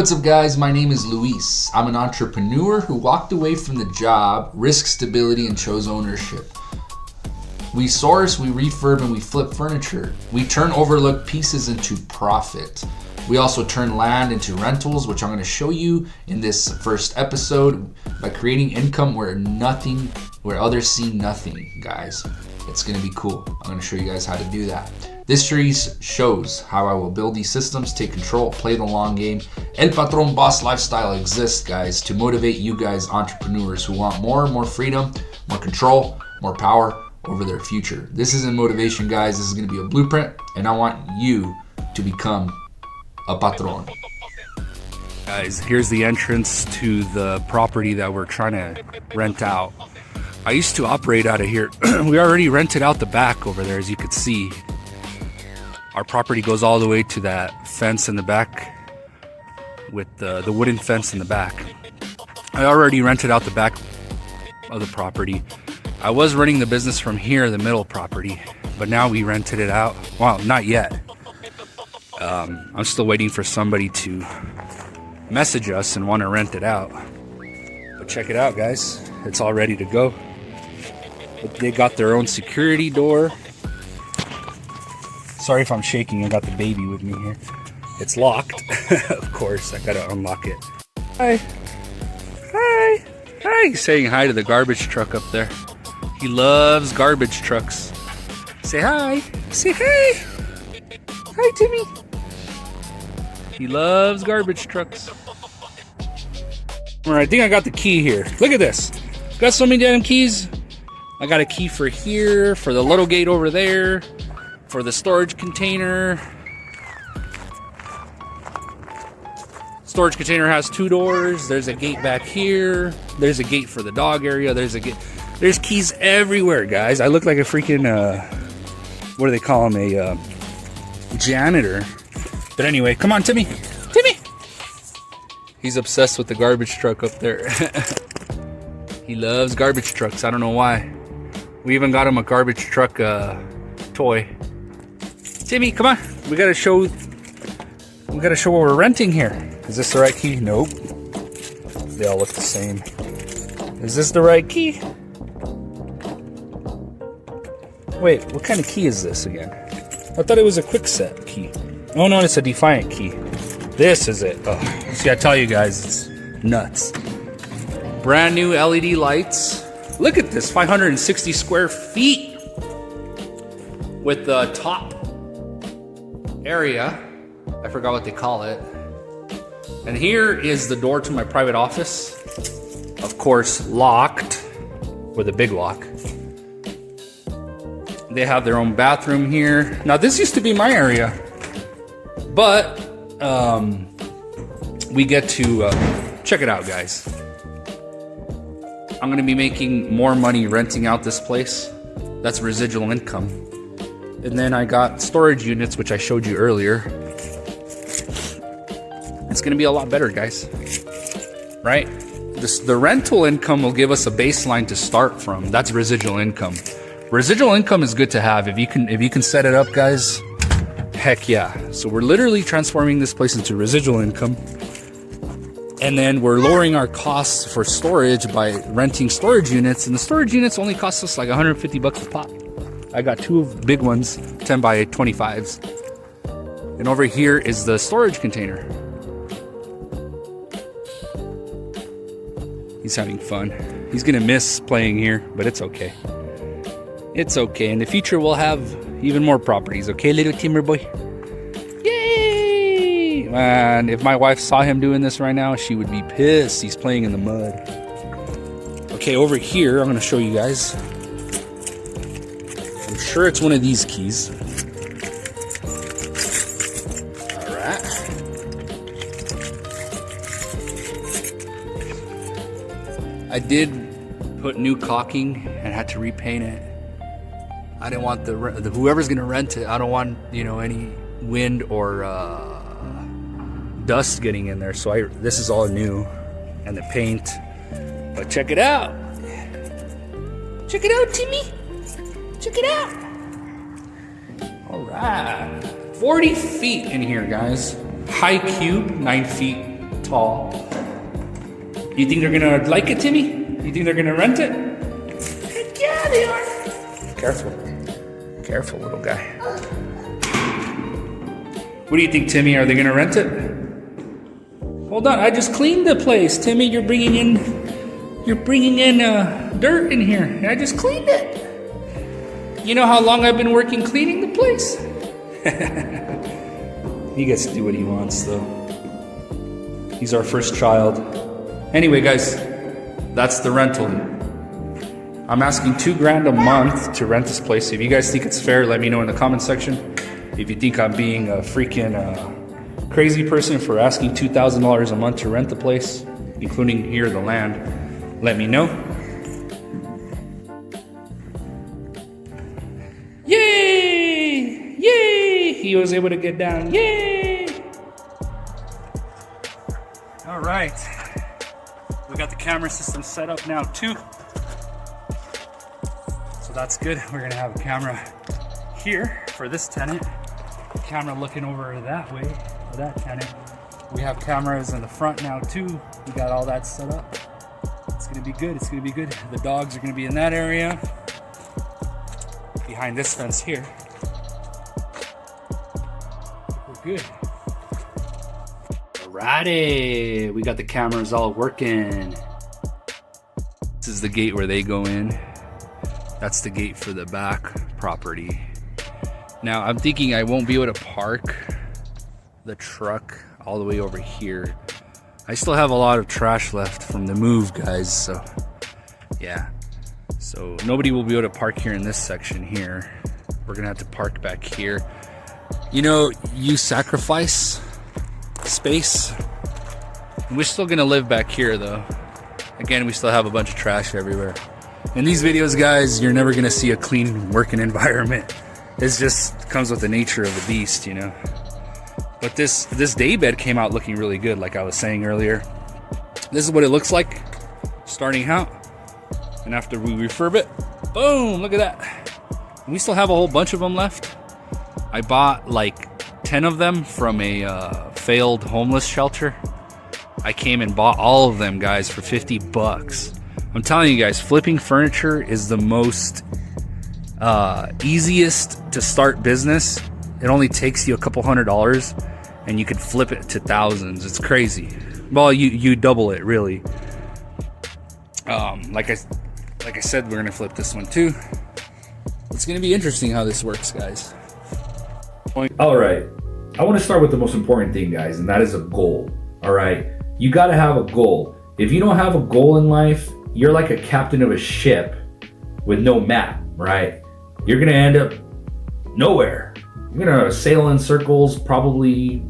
What's up guys, my name is Luis. I'm an entrepreneur who walked away from the job, risked stability, and chose ownership. We source, we refurb, and we flip furniture. We turn overlooked pieces into profit. We also turn land into rentals, which I'm going to show you in this first episode by creating income where others see nothing, guys. It's going to be cool. I'm going to show you guys how to do that. This series shows how I will build these systems, take control, play the long game. A Patron Boss Lifestyle exists, guys, to motivate you guys, entrepreneurs who want more freedom, more control, more power over their future. This isn't motivation, guys. This is going to be a blueprint, and I want you to become a patron. Guys, here's the entrance to the property that we're trying to rent out. I used to operate out of here. We already rented out the back over there, as you could see. Our property goes all the way to that fence in the back with the wooden fence in the back. I already rented out the back of the property. I was running the business from here, the middle property, but now we rented it out. Well, not yet. I'm still waiting for somebody to message us and want to rent it out. But check it out, guys. It's all ready to go. They got their own security door. Sorry if I'm shaking, I got the baby with me here. It's locked, of course, I gotta unlock it. Hi. Hi. Hi. He's saying hi to the garbage truck up there. He loves garbage trucks. Say hi. Say hi. Hi, Timmy. He loves garbage trucks. Alright, I think I got the key here. Look at this. Got so many damn keys. I got a key for here, for the little gate over there, for the storage container. Storage container has 2 doors. There's a gate back here. There's a gate for the dog area. There's a gate. There's keys everywhere, guys. I look like a freaking what do they call him? A janitor. But anyway, come on, Timmy. Timmy. He's obsessed with the garbage truck up there. He loves garbage trucks. I don't know why. We even got him a garbage truck toy. Timmy, come on. We gotta show what we're renting here. Is this the right key? Nope. They all look the same. Is this the right key? Wait, what kind of key is this again? I thought it was a quick set key. Oh no, it's a Defiant key. This is it. Oh, see, I tell you guys, it's nuts. Brand new LED lights. Look at this, 560 square feet with the top area. I forgot what they call it. And here is the door to my private office. Of course, locked with a big lock. They have their own bathroom here. Now, this used to be my area, but we get to check it out, guys. I'm gonna be making more money renting out this place. That's residual income. And then I got storage units, which I showed you earlier. It's gonna be a lot better, guys. Right? The rental income will give us a baseline to start from. That's residual income. Residual income is good to have. If you can set it up, guys, heck yeah. So we're literally transforming this place into residual income. And then we're lowering our costs for storage by renting storage units. And the storage units only cost us like 150 bucks a pop. I got 2 big ones, 10 by 25s. And over here is the storage container. He's having fun. He's gonna miss playing here, but it's okay. It's okay. In the future, we'll have even more properties. Okay, little Timber boy? Yay! Man, if my wife saw him doing this right now, she would be pissed. He's playing in the mud. Okay, over here, I'm gonna show you guys. I'm sure it's one of these keys. All right. I did put new caulking and had to repaint it. I didn't want whoever's gonna rent it, I don't want, any wind or dust getting in there. So this is all new, and the paint. But check it out. Check it out, Timmy. Check it out. All right, 40 feet in here, guys. High cube, 9 feet tall. You think they're gonna like it, Timmy? You think they're gonna rent it? Heck yeah, they are. Careful. Careful, little guy. What do you think, Timmy? Are they gonna rent it? Hold on, I just cleaned the place. Timmy, you're bringing in dirt in here. I just cleaned it. You know how long I've been working cleaning the place? He gets to do what he wants, though. He's our first child. Anyway, guys, that's the rental. I'm asking $2,000 a month to rent this place. If you guys think it's fair, let me know in the comment section. If you think I'm being a freaking crazy person for asking $2,000 a month to rent the place, including here the land, let me know. Yay! Yay! He was able to get down. Yay! All right. We got the camera system set up now too. So that's good. We're gonna have a camera here for this tenant. Camera looking over that way for that tenant. We have cameras in the front now too. We got all that set up. It's gonna be good. It's gonna be good. The dogs are gonna be in that area behind this fence here. We're good. Alrighty, we got the cameras all working. This is the gate where they go in. That's the gate for the back property. Now I'm thinking I won't be able to park the truck all the way over here. I still have a lot of trash left from the move, guys, so yeah. So nobody will be able to park here in this section here. We're gonna have to park back here. You know, you sacrifice space. We're still gonna live back here though. Again, we still have a bunch of trash everywhere. In these videos, guys, you're never gonna see a clean working environment. It just comes with the nature of the beast, you know. But this day bed came out looking really good, like I was saying earlier. This is what it looks like starting out. And after we refurb it, boom, look at that. We still have a whole bunch of them left. I bought like 10 of them from a failed homeless shelter. I came and bought all of them, guys, for 50 bucks. I'm telling you guys, flipping furniture is the most easiest to start business. It only takes you a couple $100 and you could flip it to thousands. It's crazy. Well, you double it, really. Like I said, we're gonna flip this one too. It's gonna be interesting how this works, guys. All right, I want to start with the most important thing, guys, and that is a goal. All right, you got to have a goal. If you don't have a goal in life, you're like a captain of a ship with no map, right? You're gonna end up nowhere. You're gonna sail in circles, probably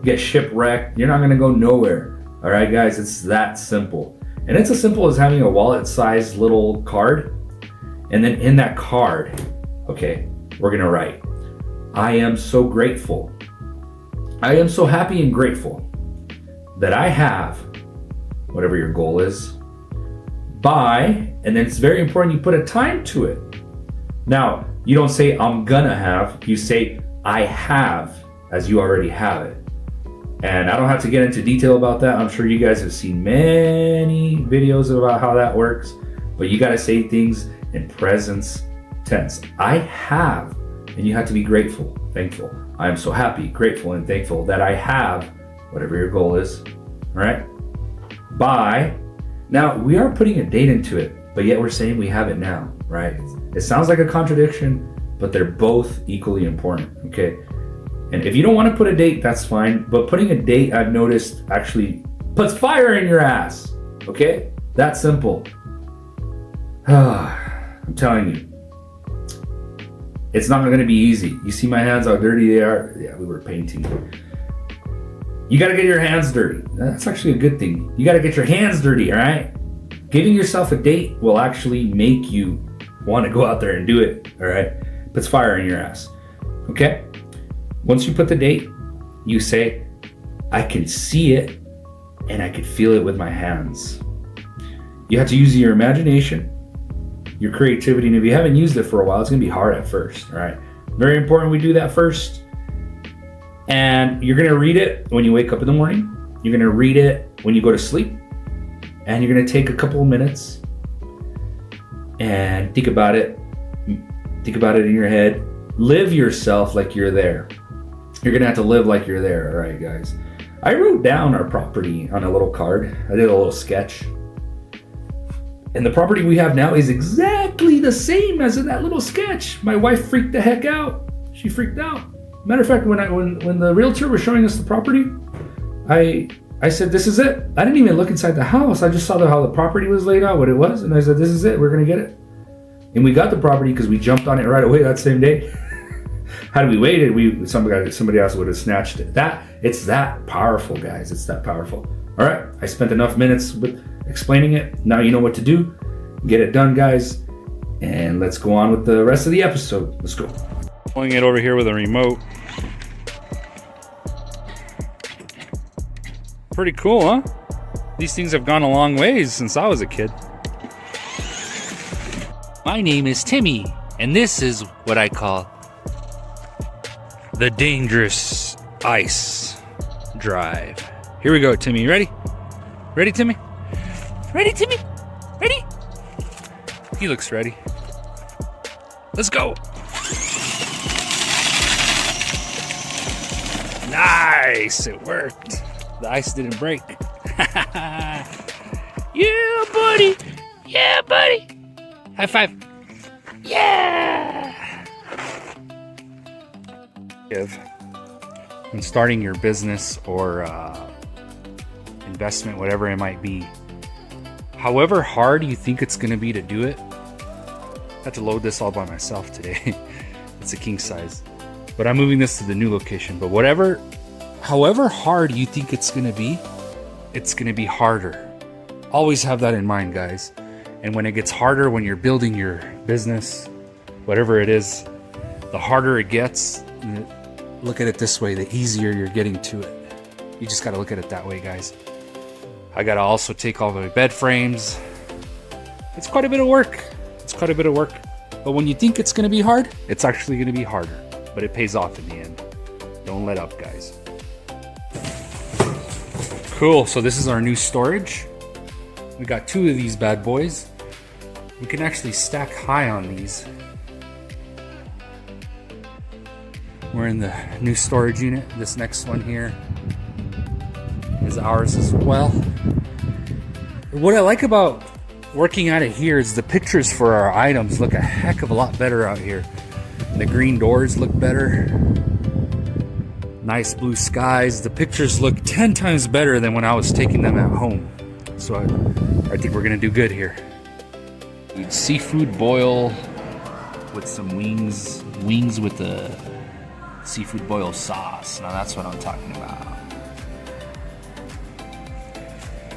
get shipwrecked. You're not gonna go nowhere. All right, guys, it's that simple. And it's as simple as having a wallet-sized little card. And then in that card, okay, we're gonna write, I am so grateful. I am so happy and grateful that I have, whatever your goal is, by, and then it's very important you put a time to it. Now, you don't say I'm gonna have, you say I have, as you already have it. And I don't have to get into detail about that. I'm sure you guys have seen many videos about how that works, but you gotta say things in present tense. I have, and you have to be grateful, thankful. I am so happy, grateful, and thankful that I have, whatever your goal is, all right? By, now we are putting a date into it, but yet we're saying we have it now, right? It sounds like a contradiction, but they're both equally important, okay? And if you don't want to put a date, that's fine. But putting a date, I've noticed, actually puts fire in your ass. Okay? That simple. I'm telling you. It's not going to be easy. You see my hands, how dirty they are? Yeah, we were painting. You got to get your hands dirty. That's actually a good thing. You got to get your hands dirty, all right? Giving yourself a date will actually make you want to go out there and do it, all right? Puts fire in your ass. Okay? Once you put the date, you say, I can see it and I can feel it with my hands. You have to use your imagination, your creativity, and if you haven't used it for a while, it's gonna be hard at first, all right? Very important we do that first. And you're gonna read it when you wake up in the morning. You're gonna read it when you go to sleep, and you're gonna take a couple of minutes and think about it. Think about it in your head. Live yourself like you're there. You're gonna have to live like you're there. All right, guys. I wrote down our property on a little card. I did a little sketch. And the property we have now is exactly the same as in that little sketch. My wife freaked the heck out. She freaked out. Matter of fact, when the realtor was showing us the property, I said, this is it. I didn't even look inside the house. I just saw how the property was laid out, what it was. And I said, this is it. We're gonna get it. And we got the property because we jumped on it right away that same day. Had we waited, somebody else would have snatched it. It's that powerful, guys. It's that powerful. All right, I spent enough minutes with explaining it. Now you know what to do. Get it done, guys. And let's go on with the rest of the episode. Let's go. Pulling it over here with a remote. Pretty cool, huh? These things have gone a long ways since I was a kid. My name is Timmy, and this is what I call the dangerous ice drive. Here we go, Timmy. You ready? Ready, Timmy? Ready, Timmy? Ready? He looks ready. Let's go. Nice, it worked. The ice didn't break. Yeah, buddy. Yeah, buddy. High five. Yeah. When starting your business or investment, whatever it might be, however hard you think it's going to be to do it, I had to load this all by myself today. It's a king size, but I'm moving this to the new location. But however hard you think it's going to be harder. Always have that in mind, guys. And when it gets harder, when you're building your business, whatever it is, the harder it gets. Look at it this way, the easier you're getting to it. You just got to look at it that way, guys. I got to also take all my bed frames. It's quite a bit of work. But when you think it's going to be hard, it's actually going to be harder. But it pays off in the end. Don't let up, guys. Cool, so this is our new storage. We got 2 of these bad boys. We can actually stack high on these. We're in the new storage unit. This next one here is ours as well. What I like about working out of here is the pictures for our items look a heck of a lot better out here. The green doors look better. Nice blue skies. The pictures look 10 times better than when I was taking them at home. So I think we're gonna do good here. Seafood boil with some wings with the seafood boil sauce. Now that's what I'm talking about.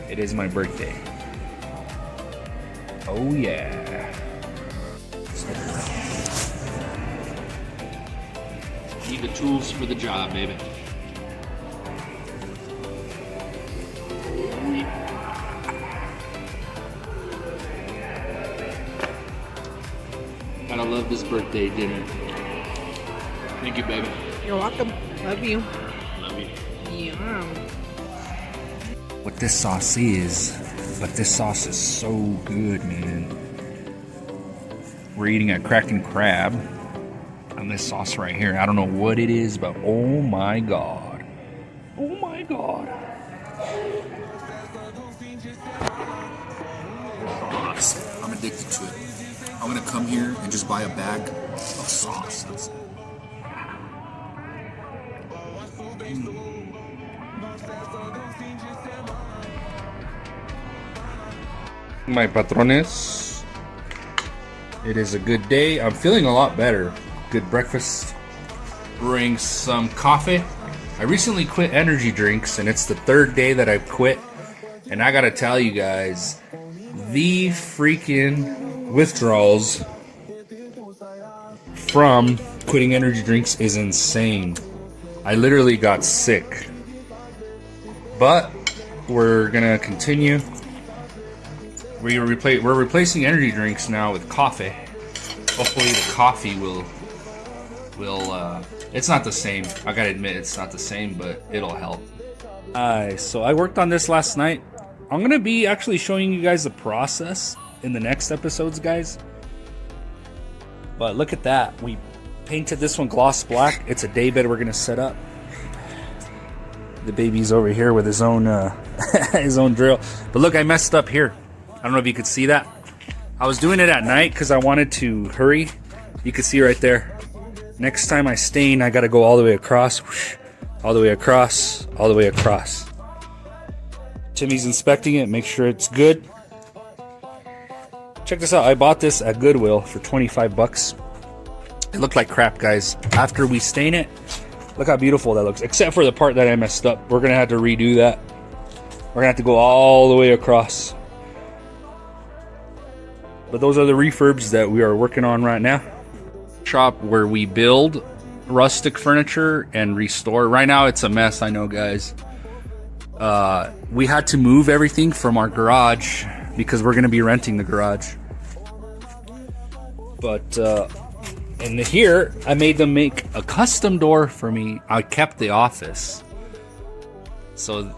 It is my birthday. Oh yeah. Need the tools for the job, baby. Gotta love this birthday dinner. Thank you, baby. You're welcome. Love you. Love you. Yum. What this sauce is so good, man. We're eating a Kraken crab on this sauce right here. I don't know what it is, but oh my god. Oh my god. I'm addicted to it. I'm gonna come here and just buy a bag of sauce. That's it. My patrones. It is a good day. I'm feeling a lot better. Good breakfast. Brewing some coffee. I recently quit energy drinks, and it's the 3rd day that I've quit. And I gotta tell you guys, the freaking withdrawals from quitting energy drinks is insane. I literally got sick. But we're gonna continue. We're replacing energy drinks now with coffee. Hopefully the coffee will it's not the same. I gotta admit it's not the same, but it'll help. So I worked on this last night. I'm gonna be actually showing you guys the process in the next episodes, guys. But look at that. We painted this one gloss black. It's a day bed we're gonna set up. The baby's over here with his own his own drill. But look, I messed up here. I don't know if you could see that. I was doing it at night because I wanted to hurry. You can see right there. Next time I stain, I gotta go all the way across, whoosh, all the way across, all the way across. Timmy's inspecting it, make sure it's good. Check this out. I bought this at Goodwill for 25 bucks. It looked like crap, guys. After we stain it, look how beautiful that looks. Except for the part that I messed up. We're gonna have to redo that. We're gonna have to go all the way across. But those are the refurbs that we are working on right now. Shop where we build rustic furniture and restore. Right now it's a mess, I know, guys. We had to move everything from our garage because we're gonna be renting the garage. But in here, I made them make a custom door for me. I kept the office. So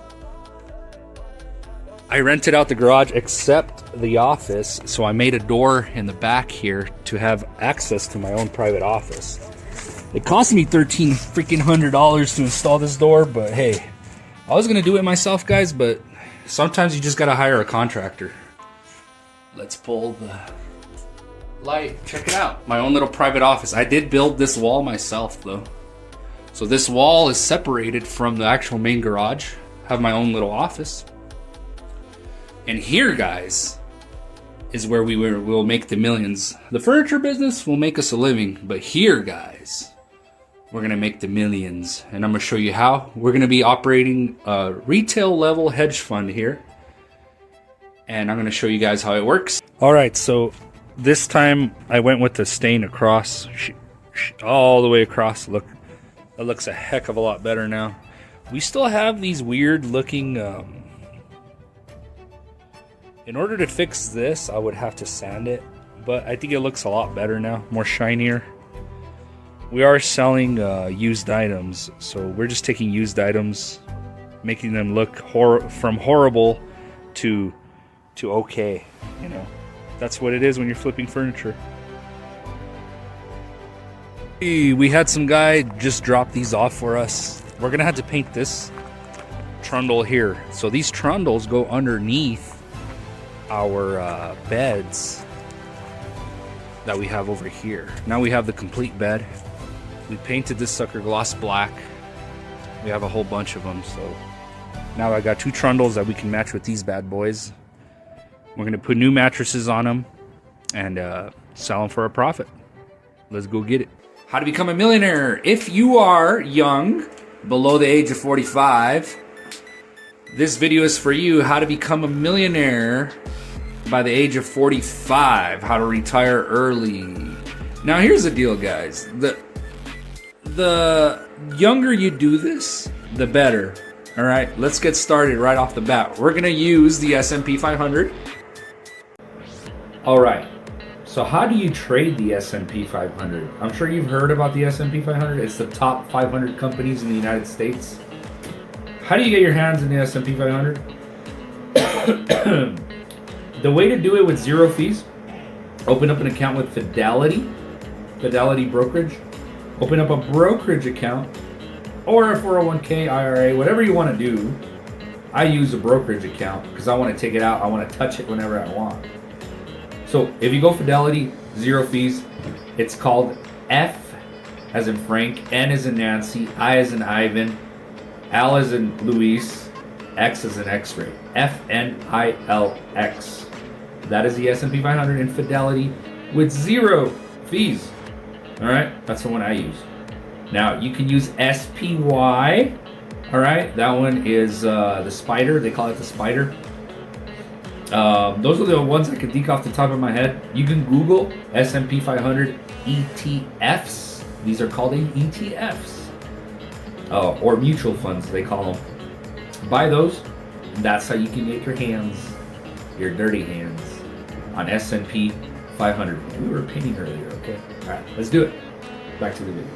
I rented out the garage except the office, so I made a door in the back here to have access to my own private office. It cost me $1,300 to install this door, but hey, I was gonna do it myself, guys, but sometimes you just gotta hire a contractor. Let's pull the light. Check it out. My own little private office. I did build this wall myself, though. So this wall is separated from the actual main garage. I have my own little office. And here, guys, is where we'll make the millions. The furniture business will make us a living, but here, guys, we're gonna make the millions. And I'm gonna show you how. We're gonna be operating a retail level hedge fund here. And I'm gonna show you guys how it works. All right, so this time I went with the stain across, all the way across. Look, that looks a heck of a lot better now. We still have these weird looking, in order to fix this, I would have to sand it, but I think it looks a lot better now, more shinier. We are selling used items, so we're just taking used items, making them look from horrible to okay, you know. That's what it is when you're flipping furniture. We had some guy just drop these off for us. We're gonna have to paint this trundle here. So these trundles go underneath our beds that we have over here. Now we have the complete bed. We painted this sucker gloss black. We have a whole bunch of them, so now I got two trundles that we can match with these bad boys. We're gonna put new mattresses on them and sell them for a profit. Let's go get it. How to become a millionaire. If you are young, below the age of 45, this video is for you. How to become a millionaire by the age of 45. How to retire early. Now here's the deal, guys. The younger you do this, the better. All right, let's get started right off the bat. We're gonna use the S&P 500. All right, so how do you trade the S&P 500? I'm sure you've heard about the S&P 500. It's the top 500 companies in the United States. How do you get your hands in the S&P 500? The way to do it with zero fees, open up an account with Fidelity Brokerage. Open up a brokerage account or a 401k, IRA, whatever you want to do. I use a brokerage account because I want to take it out. I want to touch it whenever I want. So if you go Fidelity, zero fees. It's called F as in Frank, N as in Nancy, I as in Ivan, L as in Luis, X as in X-ray. FNILX. That is the S&P 500 in Fidelity with zero fees. All right, that's the one I use. Now you can use SPY. All right, that one is the spider. They call it the spider. Those are the ones I can think off the top of my head. You can Google S&P 500 ETFs. These are called ETFs, or mutual funds they call them. Buy those. And that's how you can get your hands, your dirty hands, on S&P 500. We were painting earlier. Okay. All right, let's do it. Back to the video.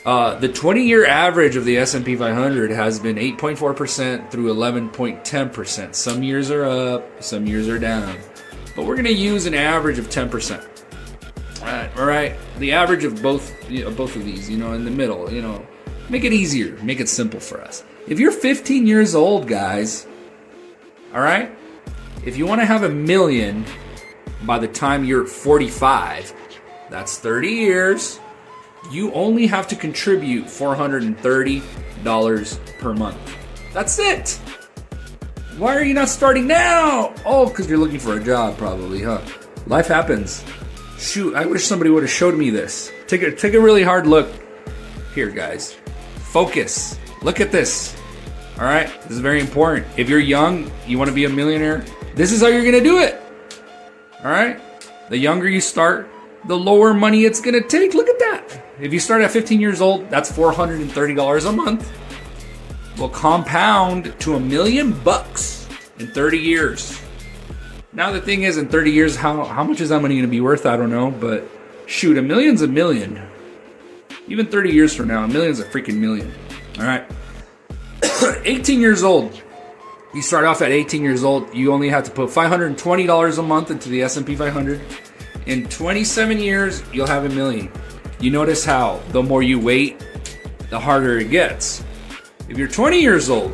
The 20-year average of the S&P 500 has been 8.4% through 11.10%. Some years are up, some years are down. But we're going to use an average of 10%. All right. The average of both of these, in the middle, make it easier, make it simple for us. If you're 15 years old, guys, all right, if you want to have $1 million by the time you're 45, that's 30 years. You only have to contribute $430 per month. That's it. Why are you not starting now? Oh, because you're looking for a job, probably, huh? Life happens. Shoot, I wish somebody would have showed me this. Take a really hard look. Here, guys. Focus. Look at this. All right? This is very important. If you're young, you want to be a millionaire, this is how you're going to do it. All right? The younger you start, the lower money it's going to take. Look at that. If you start at 15 years old, that's $430 a month. Will compound to $1 million in 30 years. Now the thing is, in 30 years, how much is that money going to be worth? I don't know, but shoot, $1 million's $1 million. Even 30 years from now, $1 million's a freaking million. All right. 18 years old. You start off at 18 years old. You only have to put $520 a month into the S&P 500. In 27 years, you'll have $1 million. You notice how the more you wait, the harder it gets. If you're 20 years old,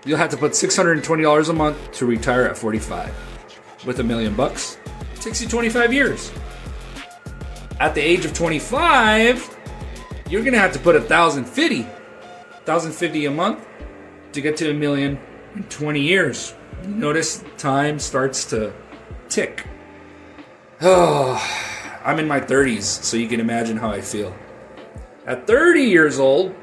you'll have to put $620 a month to retire at 45. With $1 million, it takes you 25 years. At the age of 25, you're gonna have to put $1,050 a month to get to $1 million in 20 years. Notice time starts to tick. Oh, I'm in my 30s, so you can imagine how I feel. At 30 years old,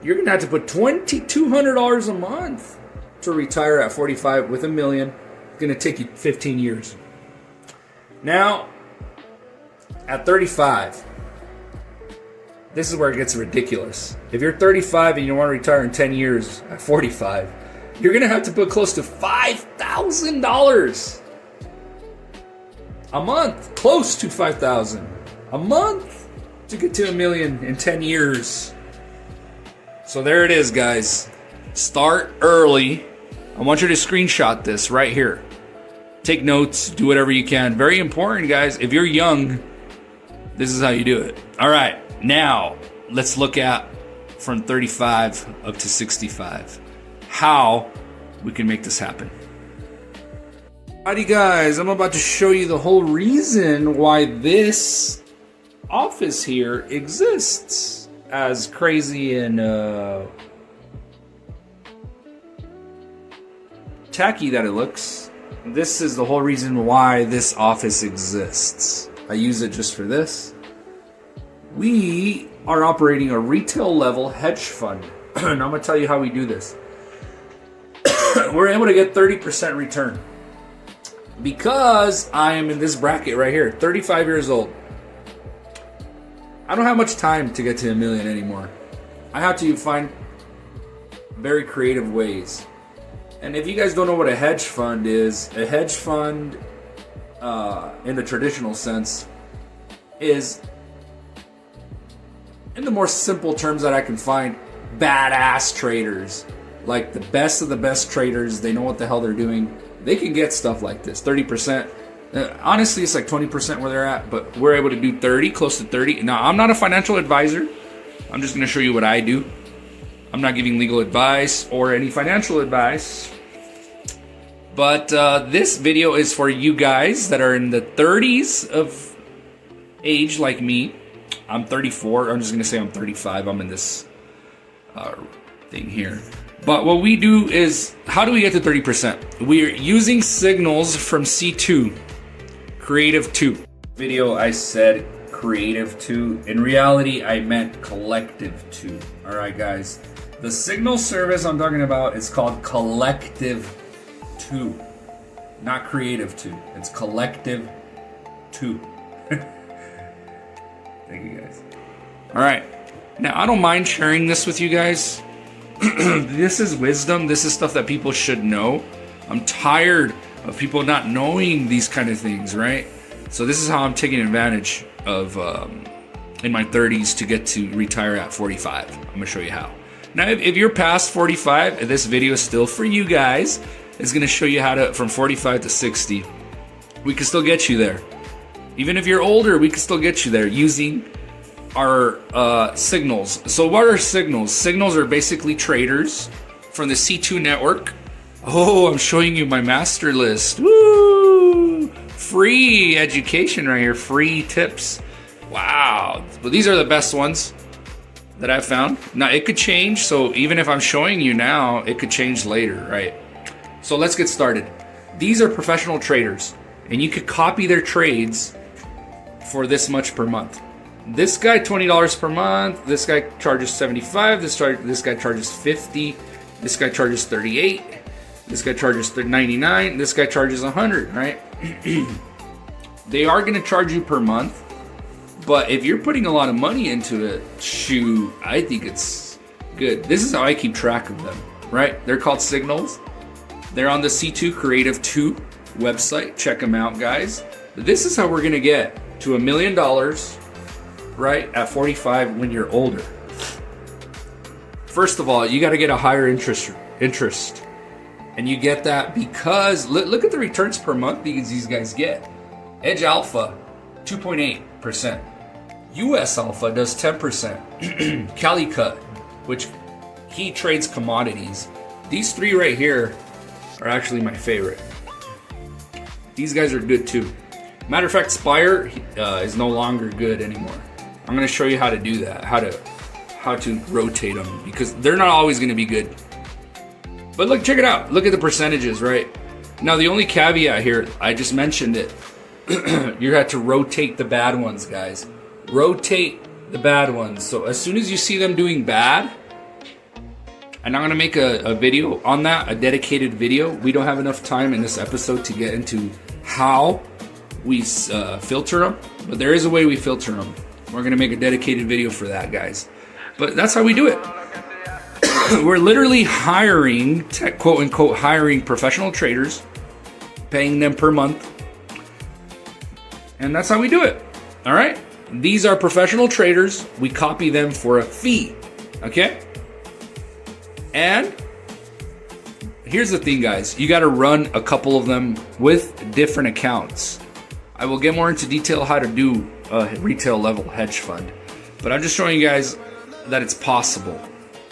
you're going to have to put $2,200 a month to retire at 45 with $1 million. It's going to take you 15 years. Now, at 35, this is where it gets ridiculous. If you're 35 and you want to retire in 10 years at 45, you're going to have to put close to $5,000 a month, close to $5,000 a month to get to $1 million in 10 years. So there it is, guys. Start early. I want you to screenshot this right here. Take notes, do whatever you can. Very important, guys. If you're young, this is how you do it. All right, now let's look at from 35 up to 65. How we can make this happen. Alrighty guys, I'm about to show you the whole reason why this office here exists. As crazy and tacky that it looks, this is the whole reason why this office exists. I use it just for this. We are operating a retail level hedge fund. And I'm going to tell you how we do this. We're able to get 30% return. Because I am in this bracket right here, 35 years old. I don't have much time to get to $1 million anymore. I have to find very creative ways. And if you guys don't know what a hedge fund is, a hedge fund in the traditional sense is, in the more simple terms that I can find, badass traders. Like the best of the best traders, they know what the hell they're doing. They can get stuff like this, 30%. Honestly, it's like 20% where they're at, but we're able to do 30, close to 30. Now, I'm not a financial advisor. I'm just going to show you what I do. I'm not giving legal advice or any financial advice. But this video is for you guys that are in the 30s of age like me. I'm 34. I'm just going to say I'm 35. I'm in this thing here. But what we do is, how do we get to 30%? We're using signals from C2, Creative 2. Video I said Creative 2. In reality, I meant Collective 2. All right, guys. The signal service I'm talking about is called Collective 2, not Creative 2. It's Collective 2. Thank you, guys. All right. Now, I don't mind sharing this with you guys. This is wisdom. This is stuff that people should know. I'm tired of people not knowing these kind of things, right? So this is how I'm taking advantage of in my 30s to get to retire at 45. I'm gonna show you how. Now, if you're past 45, this video is still for you guys. It's gonna show you how to, from 45 to 60, we can still get you there. Even if you're older, we can still get you there using our signals. So what are signals? Signals are basically traders from the C2 network. Oh, I'm showing you my master list. Woo! Free education right here, free tips. Wow, but these are the best ones that I've found. Now it could change, so even if I'm showing you now, it could change later, right? So let's get started. These are professional traders, and you could copy their trades for this much per month. This guy, $20 per month. This guy charges 75. This guy charges 50. This guy charges 38. This guy charges 99. This guy charges 100, right? They are going to charge you per month. But if you're putting a lot of money into it, shoot, I think it's good. This is how I keep track of them, right? They're called signals. They're on the C2 Creative 2 website. Check them out, guys. This is how we're going to get to $1 million, right, at 45 when you're older. First of all, you got to get a higher interest. And you get that because, look at the returns per month these guys get. Edge Alpha, 2.8%. US Alpha does 10%. Calicut, which he trades commodities. These three right here are actually my favorite. These guys are good too. Matter of fact, Spire is no longer good anymore. I'm going to show you how to do that, how to rotate them, because they're not always going to be good. But look, check it out. Look at the percentages, right? Now, the only caveat here, I just mentioned it. You have to rotate the bad ones, guys. Rotate the bad ones. So as soon as you see them doing bad, and I'm going to make a video on that, a dedicated video. We don't have enough time in this episode to get into how we filter them, but there is a way we filter them. We're going to make a dedicated video for that, guys. But that's how we do it. We're literally hiring, quote unquote, hiring professional traders, paying them per month. And that's how we do it. All right. These are professional traders. We copy them for a fee. Okay. And here's the thing, guys. You got to run a couple of them with different accounts. I will get more into detail how to do a retail level hedge fund, but I'm just showing you guys that it's possible.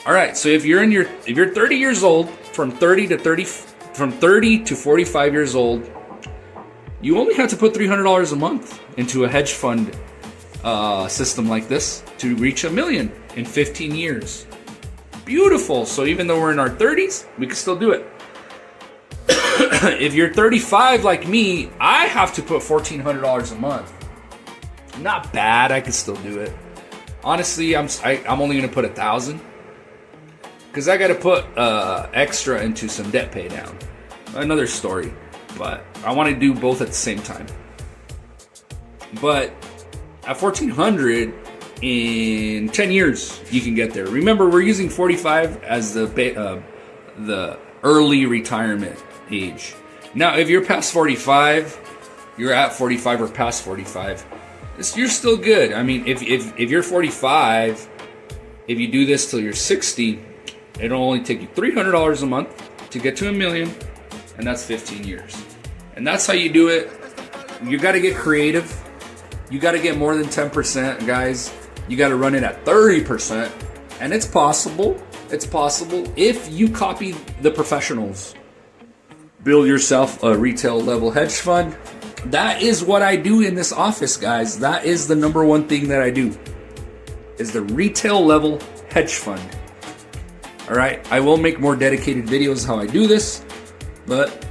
All right. So if you're 30 years old, from 30 to 45 years old, you only have to put $300 a month into a hedge fund system like this to reach $1 million in 15 years. Beautiful. So even though we're in our 30s, we can still do it. If you're 35 like me, I have to put $1,400 a month. Not bad. I can still do it. Honestly, I'm only going to put $1,000 because I got to put extra into some debt pay down. Another story. But I want to do both at the same time. But at $1,400 in 10 years, you can get there. Remember, we're using 45 as the early retirement age. Now, if you're past 45, you're at 45 or past 45, you're still good. I mean, if you're 45, if you do this till you're 60, it'll only take you $300 a month to get to $1 million. And that's 15 years. And that's how you do it. You got to get creative. You got to get more than 10%, guys. You got to run it at 30%. And it's possible. It's possible if you copy the professionals. Build yourself a retail level hedge fund. That is what I do in this office, guys. That is the number one thing that I do. Is the retail level hedge fund. All right. I will make more dedicated videos how I do this. But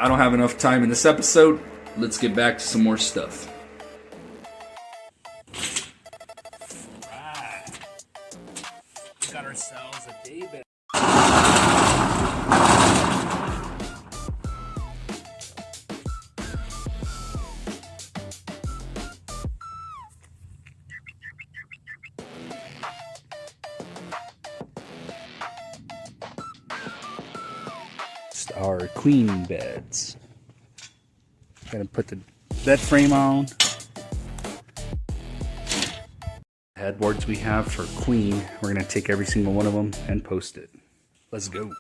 I don't have enough time in this episode. Let's get back to some more stuff. Right. Got ourselves a day bed. Our queen beds. Gotta put the bed frame on. headboards we have for Queen. We're gonna take every single one of them and post it. Let's go.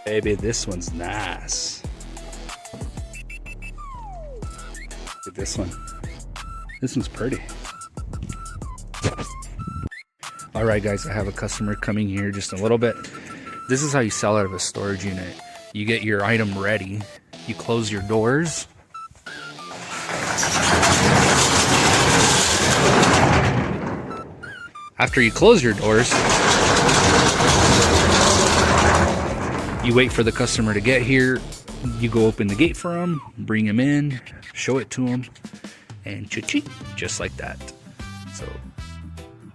Baby, this one's nice. Look at this one. This one's pretty. All right, guys, I have a customer coming here just a little bit. This is how you sell out of a storage unit. You get your item ready. You close your doors. After you close your doors, you wait for the customer to get here. You go open the gate for them, bring them in, show it to them, and cha-ching, just like that. So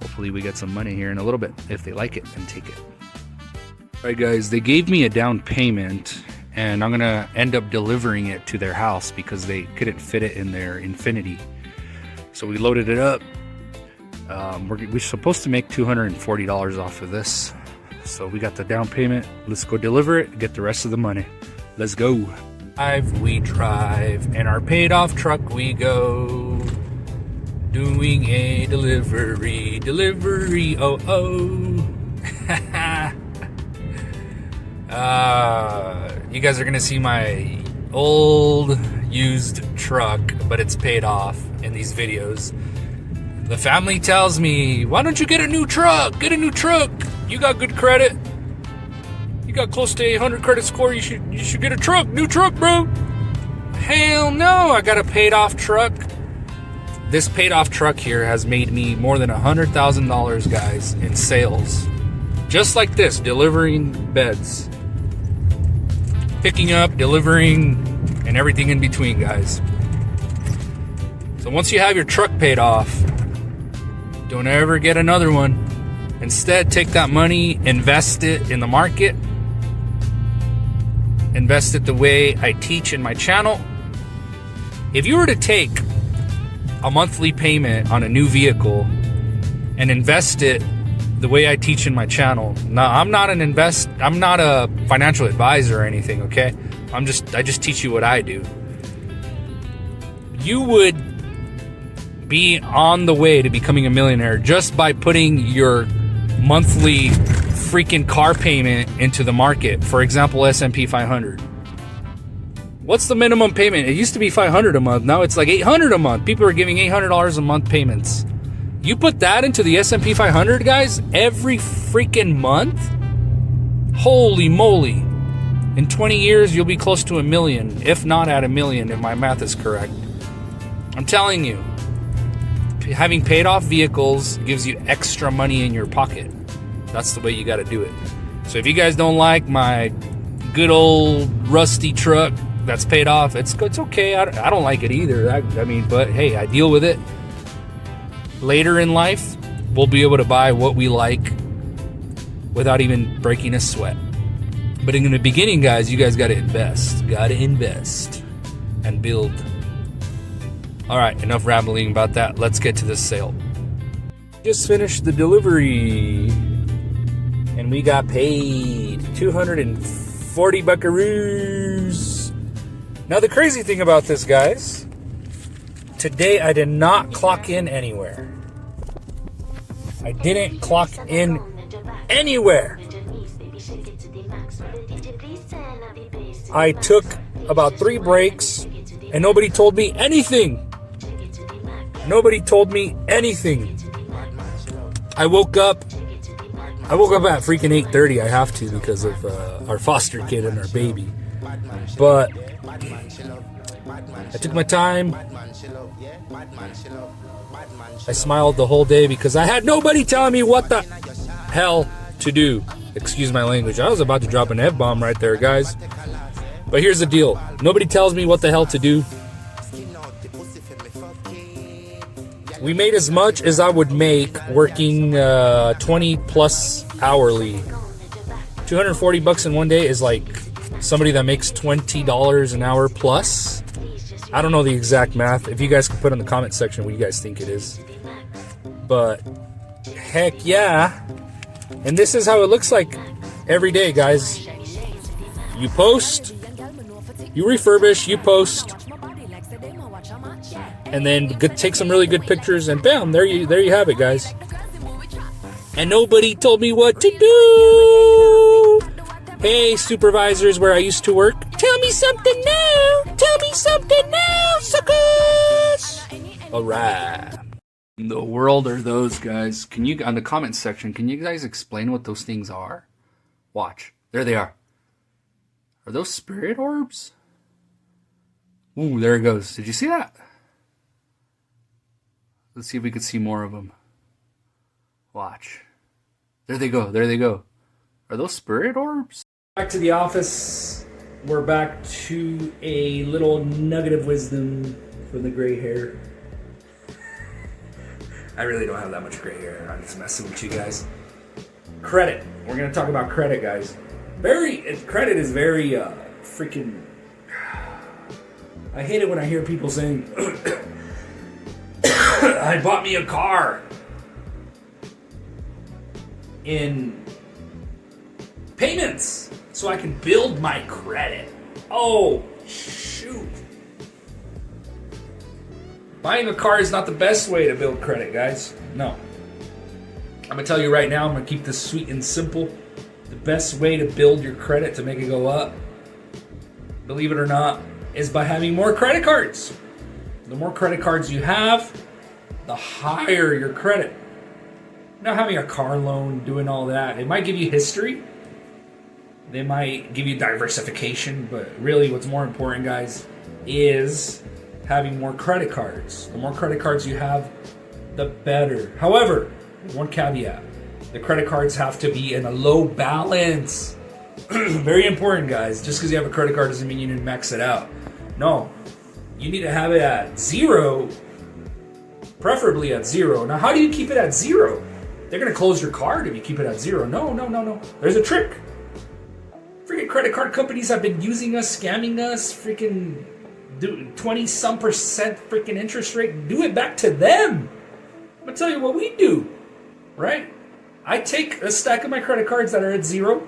hopefully we get some money here in a little bit. If they like it, then take it. All right, guys, they gave me a down payment, and I'm gonna end up delivering it to their house because they couldn't fit it in their Infinity. So we loaded it up. We're supposed to make $240 off of this. So we got the down payment. Let's go deliver it, get the rest of the money. Let's go. We drive, and our paid off truck we go. Doing a delivery, oh oh. You guys are gonna see my old used truck, but it's paid off in these videos. The family tells me, why don't you get a new truck? Get a new truck. You got good credit. You got close to 800 credit score. You should get a truck. New truck, bro. Hell no. I got a paid off truck. This paid off truck here has made me more than $100,000, guys, in sales. Just like this, delivering beds. Picking up, delivering, and everything in between, guys. So once you have your truck paid off, don't ever get another one. Instead, take that money, invest it in the market. Invest it the way I teach in my channel. If you were to take a monthly payment on a new vehicle and invest it the way I teach in my channel. Now, I'm not a financial advisor or anything, okay? I just teach you what I do. You would be on the way to becoming a millionaire just by putting your monthly freaking car payment into the market. For example, S&P 500. What's the minimum payment? It used to be $500 a month. Now it's like $800 a month. People are giving $800 a month payments. You put that into the S&P 500, guys, every freaking month? Holy moly. In 20 years, you'll be close to $1 million, if not at $1 million, if my math is correct. I'm telling you. Having paid off vehicles gives you extra money in your pocket. That's the way you got to do it. So if you guys don't like my good old rusty truck that's paid off, it's okay. I don't like it either. I mean, but hey, I deal with it. Later in life, we'll be able to buy what we like without even breaking a sweat. But in the beginning, guys, you guys got to invest. Got to invest and build. All right, enough rambling about that. Let's get to this sale. Just finished the delivery, and we got paid 240 buckaroos. Now, the crazy thing about this, guys, today I did not clock in anywhere. I didn't clock in anywhere. I took about 3 breaks, and nobody told me anything. Nobody told me anything. I woke up at freaking 8:30. I have to because of our foster kid and our baby. But I took my time. I smiled the whole day because I had nobody telling me what the hell to do. Excuse my language. I was about to drop an F-bomb right there, guys. But here's the deal. Nobody tells me what the hell to do. We made as much as I would make working 20 plus hourly. 240 bucks in one day is like somebody that makes $20 an hour plus. I don't know the exact math. If you guys can put in the comment section what you guys think it is. But heck yeah. And this is how it looks like every day, guys. You post, you refurbish, you post, and then take some really good pictures, and bam, there you have it, guys. And nobody told me what to do. Hey, supervisors where I used to work, tell me something now. Tell me something now, suckers. All right. In the world are those guys? Can you, on the comment section, can you guys explain what those things are? Watch. There they are. Are those spirit orbs? Ooh, there it goes. Did you see that? Let's see if we can see more of them. Watch. There they go. There they go. Are those spirit orbs? Back to the office. We're back to a little nugget of wisdom for the gray hair. I really don't have that much gray hair. I'm just messing with you guys. Credit. We're going to talk about credit, guys. Credit is very freaking... I hate it when I hear people saying, I bought me a car in payments so I can build my credit. Oh, shoot. Buying a car is not the best way to build credit, guys. No. I'm going to tell you right now, I'm going to keep this sweet and simple. The best way to build your credit to make it go up, believe it or not, is by having more credit cards. The more credit cards you have, the higher your credit. Now, having a car loan, doing all that, it might give you history. They might give you diversification, but really what's more important, guys, is having more credit cards. The more credit cards you have, the better. However, one caveat. The credit cards have to be in a low balance. Very important, guys. Just because you have a credit card doesn't mean you need to max it out. No. You need to have it at 0, preferably at 0. Now, how do you keep it at 0? They're going to close your card if you keep it at 0. No. There's a trick. Freaking credit card companies have been using us, scamming us, freaking 20-some% freaking interest rate. Do it back to them. I'm going to tell you what we do, right? I take a stack of my credit cards that are at 0.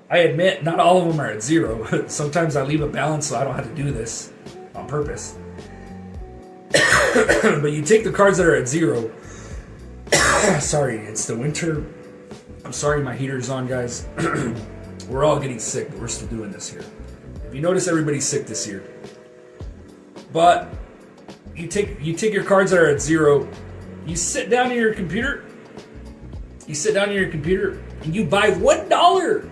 I admit, not all of them are at 0. Sometimes I leave a balance so I don't have to do this on purpose. But you take the cards that are at 0. Sorry, it's the winter. I'm sorry my heater's on, guys. We're all getting sick, but we're still doing this here. If you notice, everybody's sick this year. But you take your cards that are at 0. You sit down in your computer. And you buy $1. $5,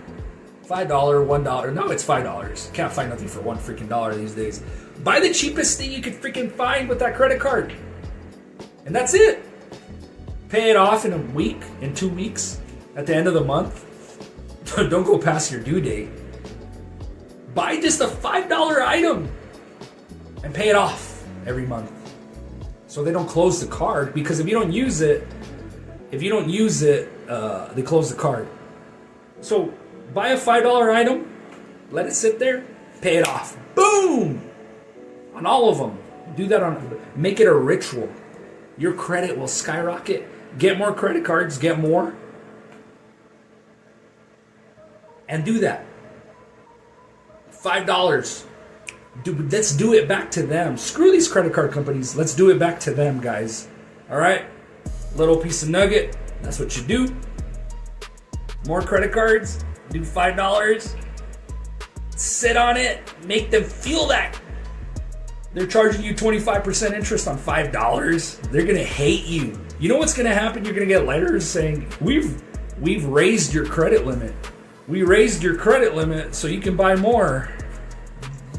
$1. No, it's $5. Can't find nothing for $1 freaking dollar these days. Buy the cheapest thing you could freaking find with that credit card. And that's it. Pay it off in a week, in 2 weeks, at the end of the month. Don't go past your due date. Buy just a $5 item and pay it off every month. So they don't close the card, because if you don't use it, they close the card. So buy a $5 item, let it sit there, pay it off. Boom! On all of them. Do that make it a ritual. Your credit will skyrocket. Get more credit cards, get more. And do that. $5. Let's do it back to them. Screw these credit card companies. Let's do it back to them, guys. All right? Little piece of nugget. That's what you do. More credit cards. Do $5. Sit on it. Make them feel that. They're charging you 25% interest on $5. They're going to hate you. You know what's going to happen? You're going to get letters saying, we've raised your credit limit. We raised your credit limit so you can buy more.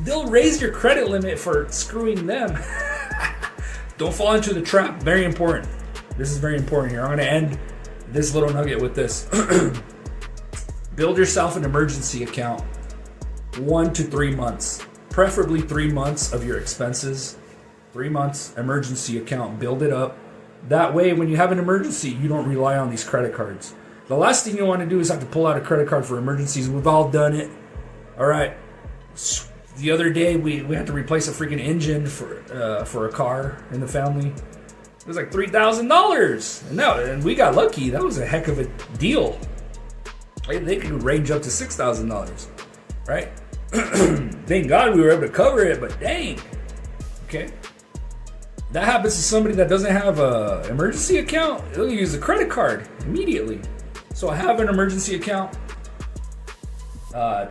they'll raise your credit limit for screwing them. Don't fall into the trap. Very important. This is very important here. I'm going to end this little nugget with this. Build yourself an emergency account. 1 to 3 months. Preferably 3 months of your expenses. 3 months emergency account. Build it up. That way, when you have an emergency, you don't rely on these credit cards. The last thing you want to do is have to pull out a credit card for emergencies. We've all done it. All right. The other day, we had to replace a freaking engine for a car in the family. It was like $3,000. And we got lucky. That was a heck of a deal. They could range up to $6,000. Right? Thank God we were able to cover it, but dang. Okay. That happens to somebody that doesn't have an emergency account. They'll use a credit card immediately. So I have an emergency account.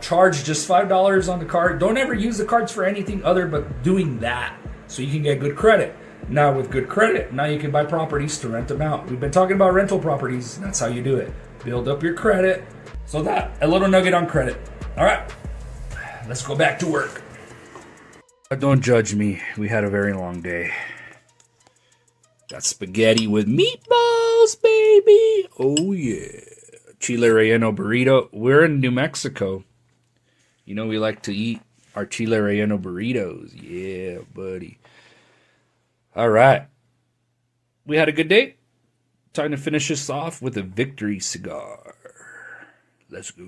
Charge just $5 on the card. Don't ever use the cards for anything other but doing that, so you can get good credit. Now with good credit, now you can buy properties to rent them out. We've been talking about rental properties. That's how you do it. Build up your credit. So that, a little nugget on credit. All right, let's go back to work. Don't judge me. We had a very long day. Got spaghetti with meatballs, baby. Oh yeah. Chile relleno burrito. We're in New Mexico. You know we like to eat our chile relleno burritos. Yeah, buddy. All right. We had a good day. Time to finish this off with a victory cigar. Let's go.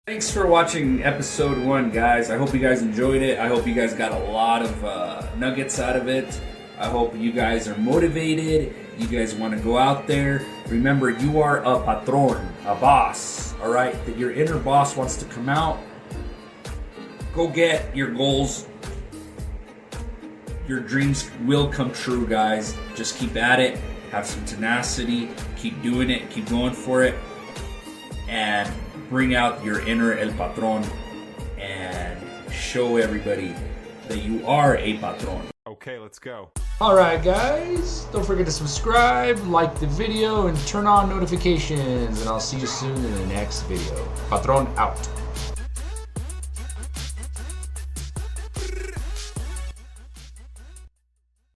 Thanks for watching episode 1, guys. I hope you guys enjoyed it. I hope you guys got a lot of nuggets out of it. I hope you guys are motivated. You guys want to go out there. Remember, you are a patron, a boss, all right? That your inner boss wants to come out. Go get your goals. Your dreams will come true, guys. Just keep at it. Have some tenacity. Keep doing it. Keep going for it. And bring out your inner El Patron and show everybody that you are a patron. Okay, let's go. Alright guys, don't forget to subscribe, like the video, and turn on notifications. And I'll see you soon in the next video. Patron out.